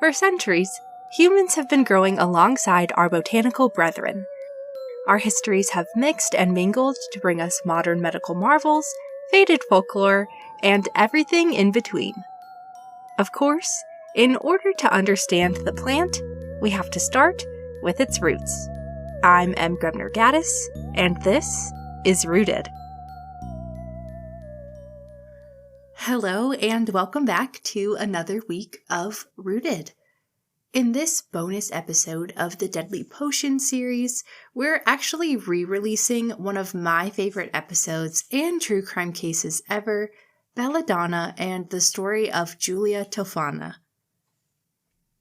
For centuries, humans have been growing alongside our botanical brethren. Our histories have mixed and mingled to bring us modern medical marvels, faded folklore, and everything in between. Of course, in order to understand the plant, we have to start with its roots. I'm M. Gremner Gaddis, and this is Rooted. Hello, and welcome back to another week of Rooted. In this bonus episode of the Deadly Potion series, we're actually re-releasing one of my favorite episodes and true crime cases ever, Belladonna and the story of Giulia Tofana.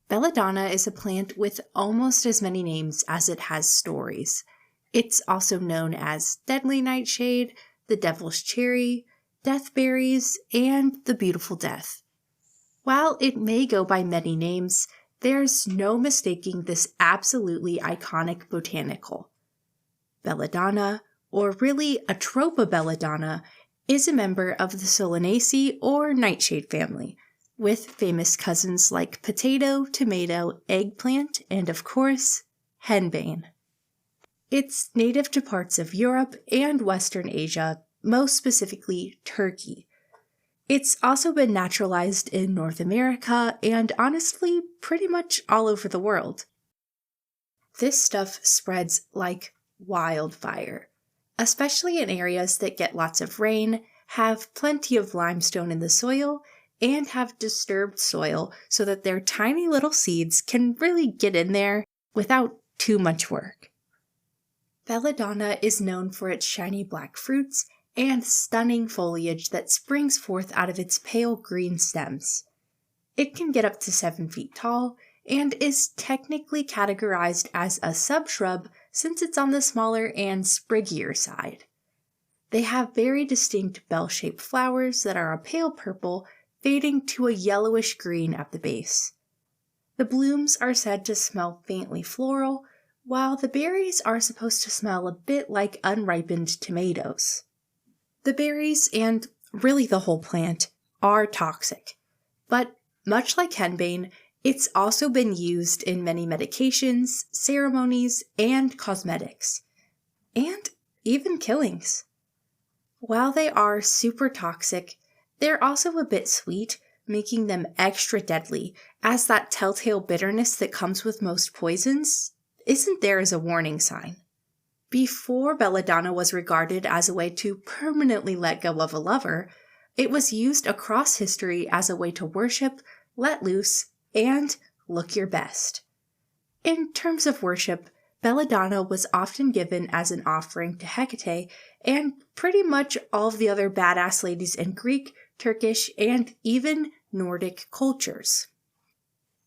Belladonna is a plant with almost as many names as it has stories. It's also known as Deadly Nightshade, the Devil's Cherry, Deathberries, and the Beautiful Death. While it may go by many names, there's no mistaking this absolutely iconic botanical. Belladonna, or really Atropa belladonna, is a member of the Solanaceae or nightshade family, with famous cousins like potato, tomato, eggplant, and of course, henbane. It's native to parts of Europe and Western Asia, most specifically Turkey. It's also been naturalized in North America and honestly pretty much all over the world. This stuff spreads like wildfire, especially in areas that get lots of rain, have plenty of limestone in the soil, and have disturbed soil so that their tiny little seeds can really get in there without too much work. Belladonna is known for its shiny black fruits and stunning foliage that springs forth out of its pale green stems. It can get up to 7 feet tall and is technically categorized as a subshrub since it's on the smaller and spriggier side. They have very distinct bell-shaped flowers that are a pale purple, fading to a yellowish green at the base. The blooms are said to smell faintly floral, while the berries are supposed to smell a bit like unripened tomatoes. The berries, and really the whole plant, are toxic, but much like henbane, it's also been used in many medications, ceremonies, and cosmetics, and even killings. While they are super toxic, they're also a bit sweet, making them extra deadly, as that telltale bitterness that comes with most poisons isn't there as a warning sign. Before belladonna was regarded as a way to permanently let go of a lover, it was used across history as a way to worship, let loose, and look your best. In terms of worship, belladonna was often given as an offering to Hecate and pretty much all of the other badass ladies in Greek, Turkish, and even Nordic cultures.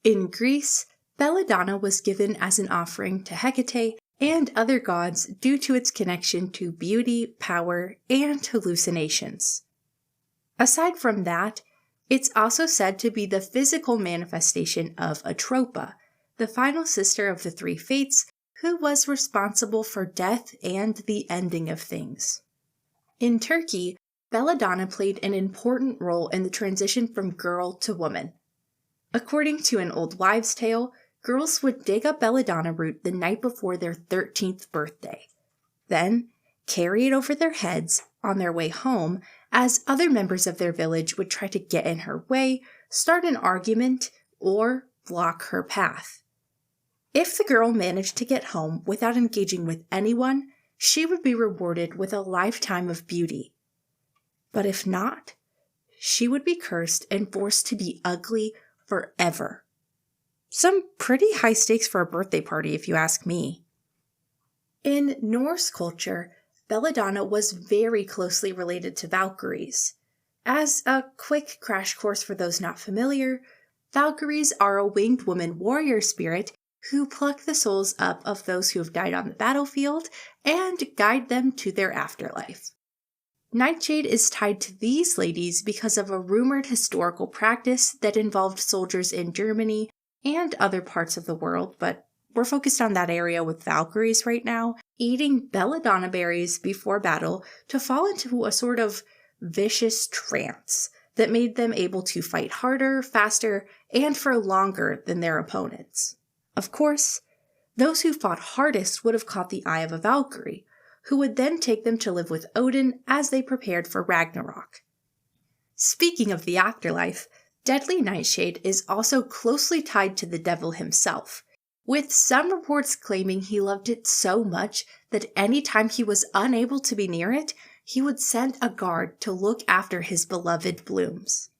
In Greece, belladonna was given as an offering to Hecate and other gods due to its connection to beauty, power, and hallucinations. Aside from that, it's also said to be the physical manifestation of Atropa, the final sister of the three fates, who was responsible for death and the ending of things. In Turkey, belladonna played an important role in the transition from girl to woman. According to an old wives' tale, girls would dig up belladonna root the night before their 13th birthday, then carry it over their heads on their way home as other members of their village would try to get in her way, start an argument, or block her path. If the girl managed to get home without engaging with anyone, she would be rewarded with a lifetime of beauty. But if not, she would be cursed and forced to be ugly forever. Some pretty high stakes for a birthday party, if you ask me. In Norse culture, belladonna was very closely related to valkyries. As a quick crash course for those not familiar, valkyries are a winged woman warrior spirit who pluck the souls up of those who have died on the battlefield and guide them to their afterlife. Nightshade is tied to these ladies because of a rumored historical practice that involved soldiers in Germany and other parts of the world, but we're focused on that area with valkyries right now, eating belladonna berries before battle to fall into a sort of vicious trance that made them able to fight harder, faster, and for longer than their opponents. Of course, those who fought hardest would have caught the eye of a Valkyrie, who would then take them to live with Odin as they prepared for Ragnarok. Speaking of the afterlife, Deadly Nightshade is also closely tied to the devil himself, with some reports claiming he loved it so much that any time he was unable to be near it, he would send a guard to look after his beloved blooms.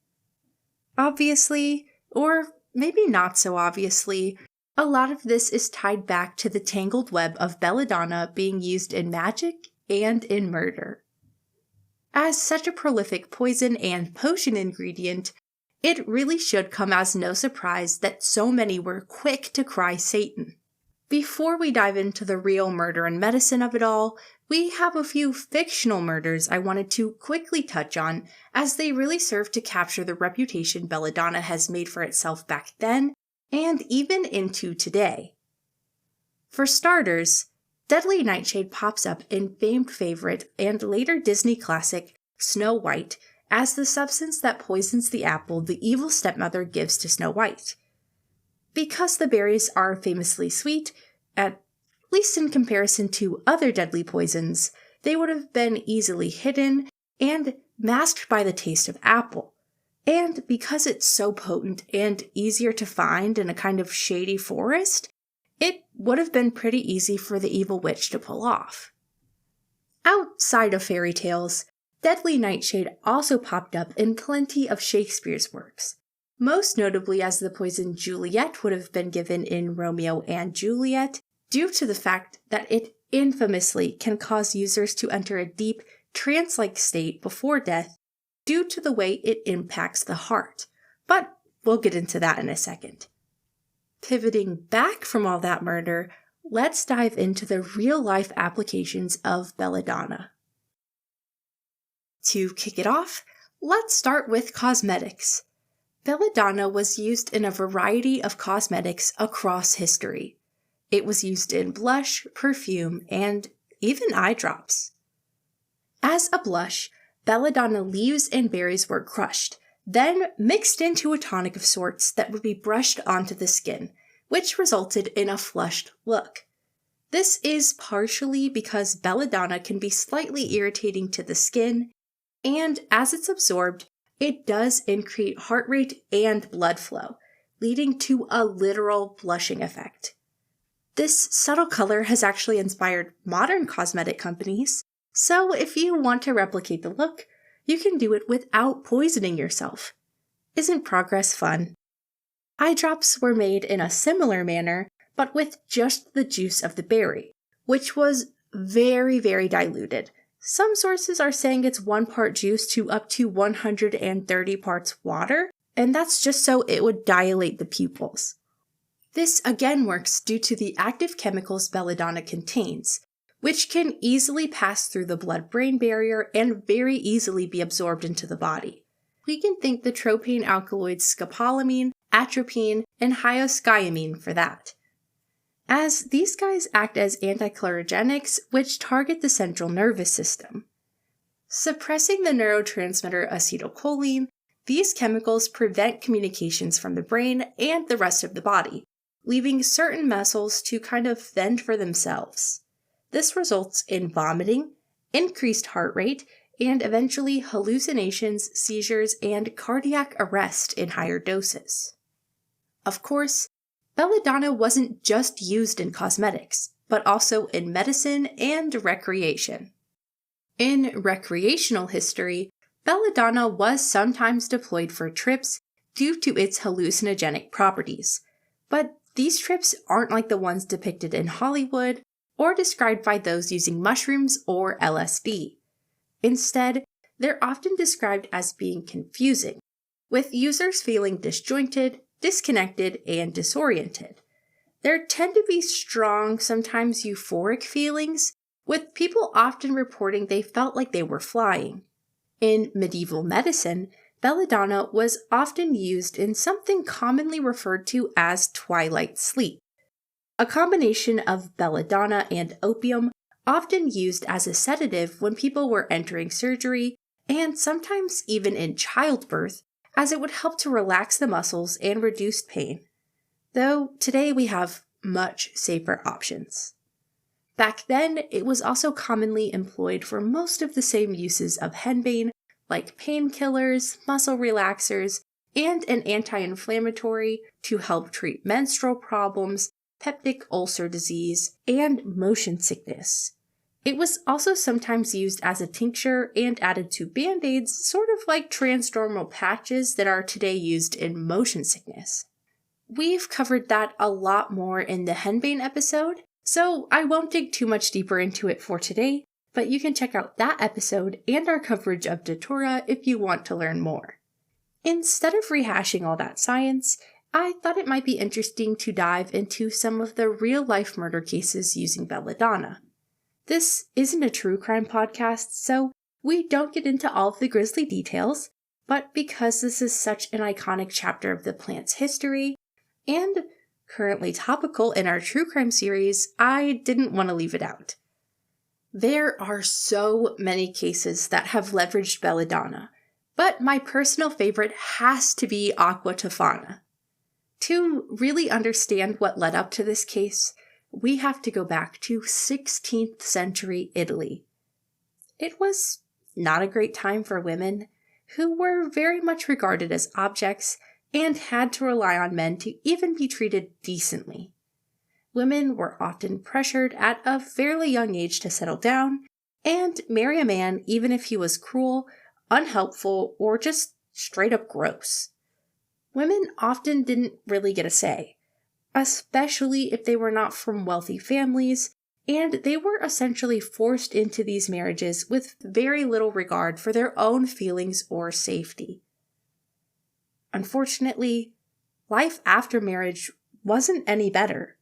Obviously, or maybe not so obviously, a lot of this is tied back to the tangled web of Belladonna being used in magic and in murder. As such a prolific poison and potion ingredient, it really should come as no surprise that so many were quick to cry Satan. Before we dive into the real murder and medicine of it all, we have a few fictional murders I wanted to quickly touch on, as they really serve to capture the reputation Belladonna has made for itself back then, and even into today. For starters, Deadly Nightshade pops up in famed favorite and later Disney classic Snow White as the substance that poisons the apple the evil stepmother gives to Snow White. Because the berries are famously sweet, at least in comparison to other deadly poisons, they would have been easily hidden and masked by the taste of apple. And because it's so potent and easier to find in a kind of shady forest, it would have been pretty easy for the evil witch to pull off. Outside of fairy tales, Deadly Nightshade also popped up in plenty of Shakespeare's works, most notably as the poison Juliet would have been given in Romeo and Juliet, due to the fact that it infamously can cause users to enter a deep, trance-like state before death due to the way it impacts the heart, but we'll get into that in a second. Pivoting back from all that murder, let's dive into the real-life applications of Belladonna. To kick it off, let's start with cosmetics. Belladonna was used in a variety of cosmetics across history. It was used in blush, perfume, and even eye drops. As a blush, Belladonna leaves and berries were crushed, then mixed into a tonic of sorts that would be brushed onto the skin, which resulted in a flushed look. This is partially because Belladonna can be slightly irritating to the skin, and as it's absorbed, it does increase heart rate and blood flow, leading to a literal blushing effect. This subtle color has actually inspired modern cosmetic companies, so if you want to replicate the look, you can do it without poisoning yourself. Isn't progress fun? Eye drops were made in a similar manner, but with just the juice of the berry, which was very, very diluted. Some sources are saying it's 1 part juice to up to 130 parts water, and that's just so it would dilate the pupils. This again works due to the active chemicals Belladonna contains, which can easily pass through the blood-brain barrier and very easily be absorbed into the body. We can thank the tropane alkaloids scopolamine, atropine, and hyoscyamine for that, as these guys act as anticholinergics which target the central nervous system. Suppressing the neurotransmitter acetylcholine, these chemicals prevent communications from the brain and the rest of the body, leaving certain muscles to kind of fend for themselves. This results in vomiting, increased heart rate, and eventually hallucinations, seizures, and cardiac arrest in higher doses. Of course, Belladonna wasn't just used in cosmetics, but also in medicine and recreation. In recreational history, Belladonna was sometimes deployed for trips due to its hallucinogenic properties, but these trips aren't like the ones depicted in Hollywood or described by those using mushrooms or LSD. Instead, they're often described as being confusing, with users feeling disjointed, disconnected, and disoriented. There tend to be strong, sometimes euphoric feelings, with people often reporting they felt like they were flying. In medieval medicine, Belladonna was often used in something commonly referred to as twilight sleep, a combination of belladonna and opium often used as a sedative when people were entering surgery and sometimes even in childbirth, as it would help to relax the muscles and reduce pain. Though today we have much safer options. Back then, it was also commonly employed for most of the same uses of henbane, like painkillers, muscle relaxers, and an anti-inflammatory to help treat menstrual problems, peptic ulcer disease, and motion sickness. It was also sometimes used as a tincture and added to band-aids, sort of like transdermal patches that are today used in motion sickness. We've covered that a lot more in the henbane episode, so I won't dig too much deeper into it for today, but you can check out that episode and our coverage of Datura if you want to learn more. Instead of rehashing all that science, I thought it might be interesting to dive into some of the real-life murder cases using Belladonna. This isn't a true crime podcast, so we don't get into all of the grisly details, but because this is such an iconic chapter of the plant's history, and currently topical in our true crime series, I didn't want to leave it out. There are so many cases that have leveraged Belladonna, but my personal favorite has to be Aqua Tofana. To really understand what led up to this case, we have to go back to 16th century Italy. It was not a great time for women, who were very much regarded as objects and had to rely on men to even be treated decently. Women were often pressured at a fairly young age to settle down and marry a man even if he was cruel, unhelpful, or just straight up gross. Women often didn't really get a say, especially if they were not from wealthy families, and they were essentially forced into these marriages with very little regard for their own feelings or safety. Unfortunately, life after marriage wasn't any better.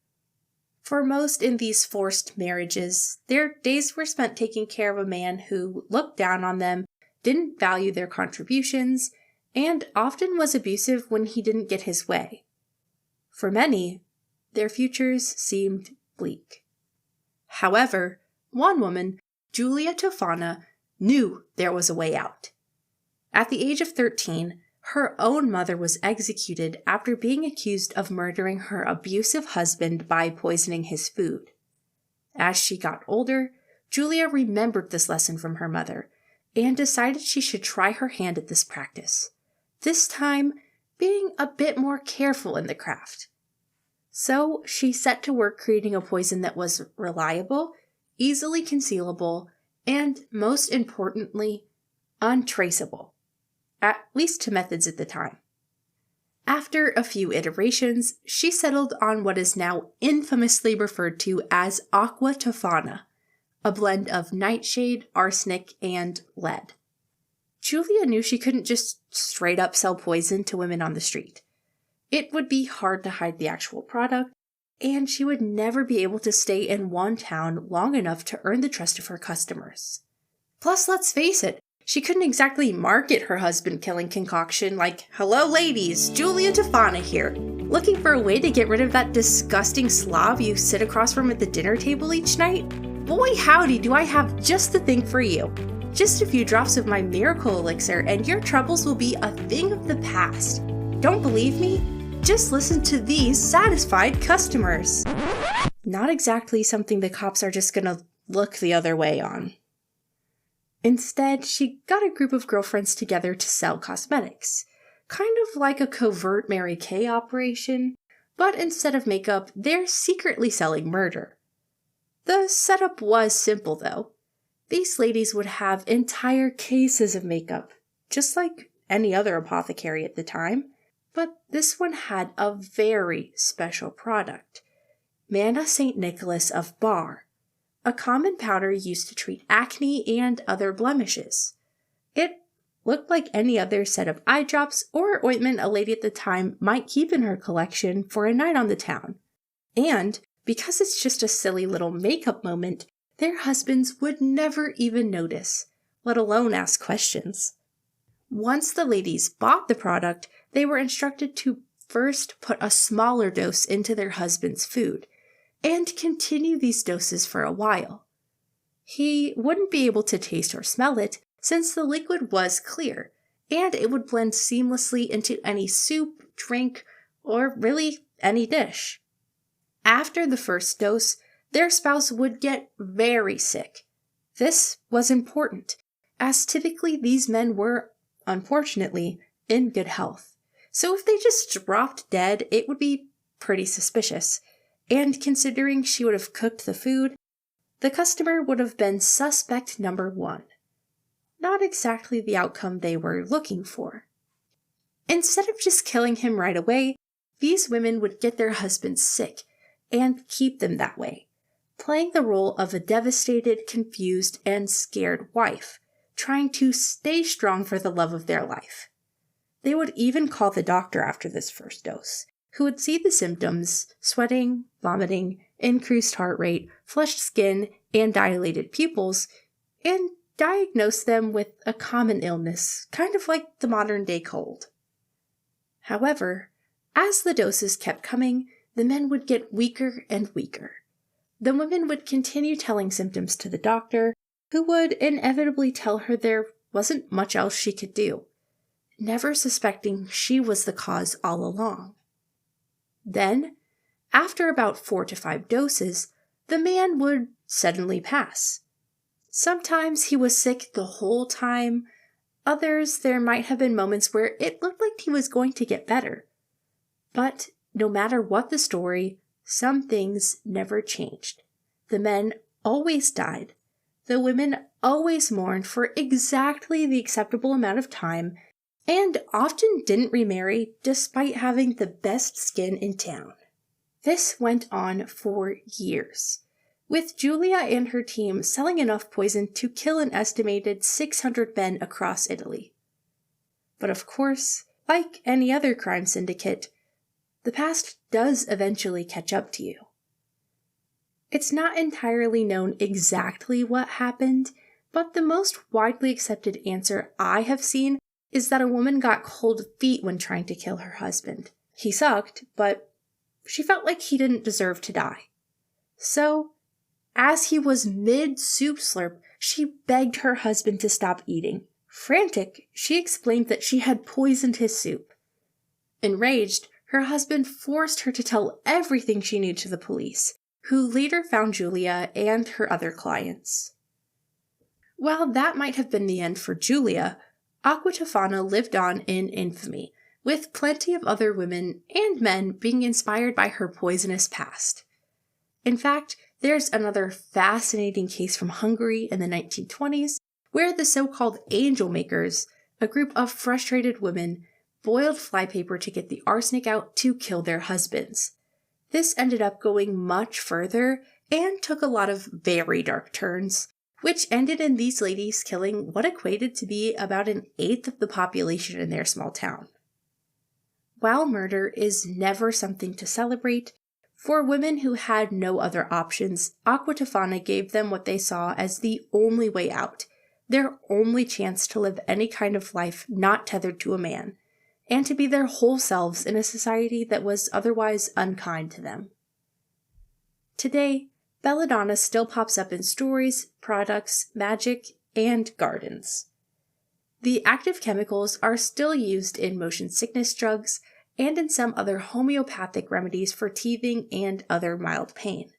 For most in these forced marriages, their days were spent taking care of a man who looked down on them, didn't value their contributions, and often was abusive when he didn't get his way. For many, their futures seemed bleak. However, one woman, Giulia Tofana, knew there was a way out. At the age of 13, her own mother was executed after being accused of murdering her abusive husband by poisoning his food. As she got older, Giulia remembered this lesson from her mother and decided she should try her hand at this practice, this time being a bit more careful in the craft. So she set to work creating a poison that was reliable, easily concealable, and most importantly, untraceable. At least to methods at the time. After a few iterations, she settled on what is now infamously referred to as Aqua Tofana, a blend of nightshade, arsenic, and lead. Giulia knew she couldn't just straight up sell poison to women on the street. It would be hard to hide the actual product, and she would never be able to stay in one town long enough to earn the trust of her customers. Plus, let's face it, she couldn't exactly market her husband-killing concoction like, "Hello ladies, Giulia Tofana here. Looking for a way to get rid of that disgusting slob you sit across from at the dinner table each night? Boy howdy, do I have just the thing for you. Just a few drops of my miracle elixir and your troubles will be a thing of the past. Don't believe me? Just listen to these satisfied customers." Not exactly something the cops are just gonna look the other way on. Instead, she got a group of girlfriends together to sell cosmetics, kind of like a covert Mary Kay operation, but instead of makeup, they're secretly selling murder. The setup was simple, though. These ladies would have entire cases of makeup, just like any other apothecary at the time, but this one had a very special product, Manna St. Nicholas of Bar, a common powder used to treat acne and other blemishes. It looked like any other set of eye drops or ointment a lady at the time might keep in her collection for a night on the town. And because it's just a silly little makeup moment, their husbands would never even notice, let alone ask questions. Once the ladies bought the product, they were instructed to first put a smaller dose into their husband's food, and continue these doses for a while. He wouldn't be able to taste or smell it, since the liquid was clear, and it would blend seamlessly into any soup, drink, or really any dish. After the first dose, their spouse would get very sick. This was important, as typically these men were, unfortunately, in good health. So if they just dropped dead, it would be pretty suspicious. And considering she would have cooked the food, the customer would have been suspect number 1. Not exactly the outcome they were looking for. Instead of just killing him right away, these women would get their husbands sick and keep them that way, playing the role of a devastated, confused, and scared wife, trying to stay strong for the love of their life. They would even call the doctor after this first dose, who would see the symptoms: sweating, vomiting, increased heart rate, flushed skin, and dilated pupils, and diagnose them with a common illness, kind of like the modern-day cold. However, as the doses kept coming, the men would get weaker and weaker. The women would continue telling symptoms to the doctor, who would inevitably tell her there wasn't much else she could do, never suspecting she was the cause all along. Then, after about 4 to 5 doses, the man would suddenly pass. Sometimes he was sick the whole time. Others, there might have been moments where it looked like he was going to get better. But no matter what the story, some things never changed. The men always died. The women always mourned for exactly the acceptable amount of time, and often didn't remarry despite having the best skin in town. This went on for years, with Julia and her team selling enough poison to kill an estimated 600 men across Italy. But of course, like any other crime syndicate, the past does eventually catch up to you. It's not entirely known exactly what happened, but the most widely accepted answer I have seen is that a woman got cold feet when trying to kill her husband. He sucked, but she felt like he didn't deserve to die. So, as he was mid-soup slurp, she begged her husband to stop eating. Frantic, she explained that she had poisoned his soup. Enraged, her husband forced her to tell everything she knew to the police, who later found Julia and her other clients. While that might have been the end for Julia, Aqua Tofana lived on in infamy, with plenty of other women and men being inspired by her poisonous past. In fact, there's another fascinating case from Hungary in the 1920s, where the so-called angel makers, a group of frustrated women, boiled flypaper to get the arsenic out to kill their husbands. This ended up going much further and took a lot of very dark turns, which ended in these ladies killing what equated to be about 1/8 of the population in their small town. While murder is never something to celebrate, for women who had no other options, Aqua Tofana gave them what they saw as the only way out, their only chance to live any kind of life not tethered to a man, and to be their whole selves in a society that was otherwise unkind to them. Today, Belladonna still pops up in stories, products, magic, and gardens. The active chemicals are still used in motion sickness drugs and in some other homeopathic remedies for teething and other mild pain.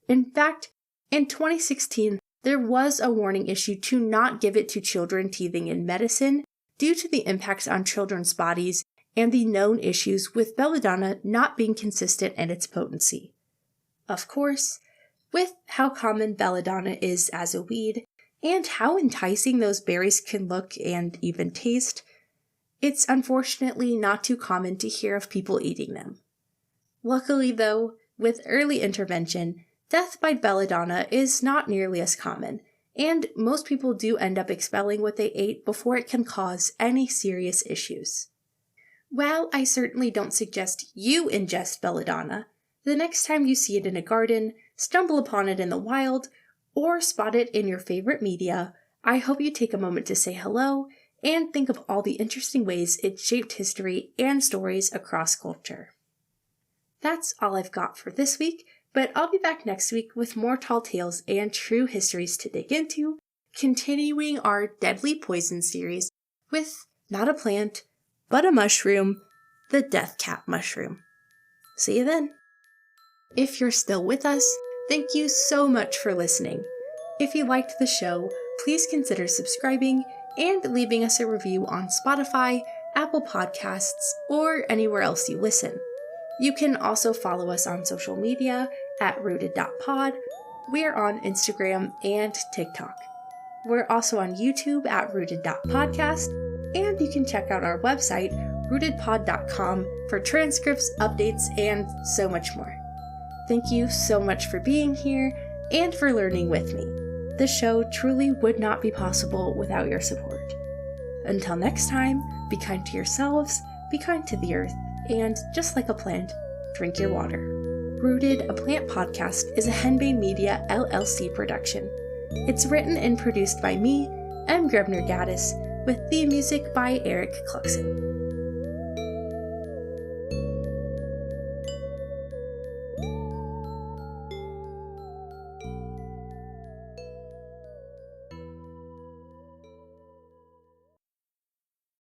In fact, in 2016, there was a warning issued to not give it to children teething in medicine due to the impacts on children's bodies and the known issues with Belladonna not being consistent in its potency. Of course, with how common Belladonna is as a weed, and how enticing those berries can look and even taste, it's unfortunately not too common to hear of people eating them. Luckily though, with early intervention, death by belladonna is not nearly as common, and most people do end up expelling what they ate before it can cause any serious issues. While I certainly don't suggest you ingest belladonna, the next time you see it in a garden, stumble upon it in the wild, or spot it in your favorite media, I hope you take a moment to say hello and think of all the interesting ways it shaped history and stories across culture. That's all I've got for this week, but I'll be back next week with more tall tales and true histories to dig into, continuing our Deadly Poison series with not a plant, but a mushroom, the death cap mushroom. See you then. If you're still with us, thank you so much for listening. If you liked the show, please consider subscribing and leaving us a review on Spotify, Apple Podcasts, or anywhere else you listen. You can also follow us on social media at rooted.pod. We're on Instagram and TikTok. We're also on YouTube at rooted.podcast, and you can check out our website, rootedpod.com, for transcripts, updates, and so much more. Thank you so much for being here and for learning with me. This show truly would not be possible without your support. Until next time, be kind to yourselves, be kind to the earth, and just like a plant, drink your water. Rooted, a Plant Podcast, is a Henbane Media LLC production. It's written and produced by me, M. Grebner Gaddis, with theme music by Eric Cluxon.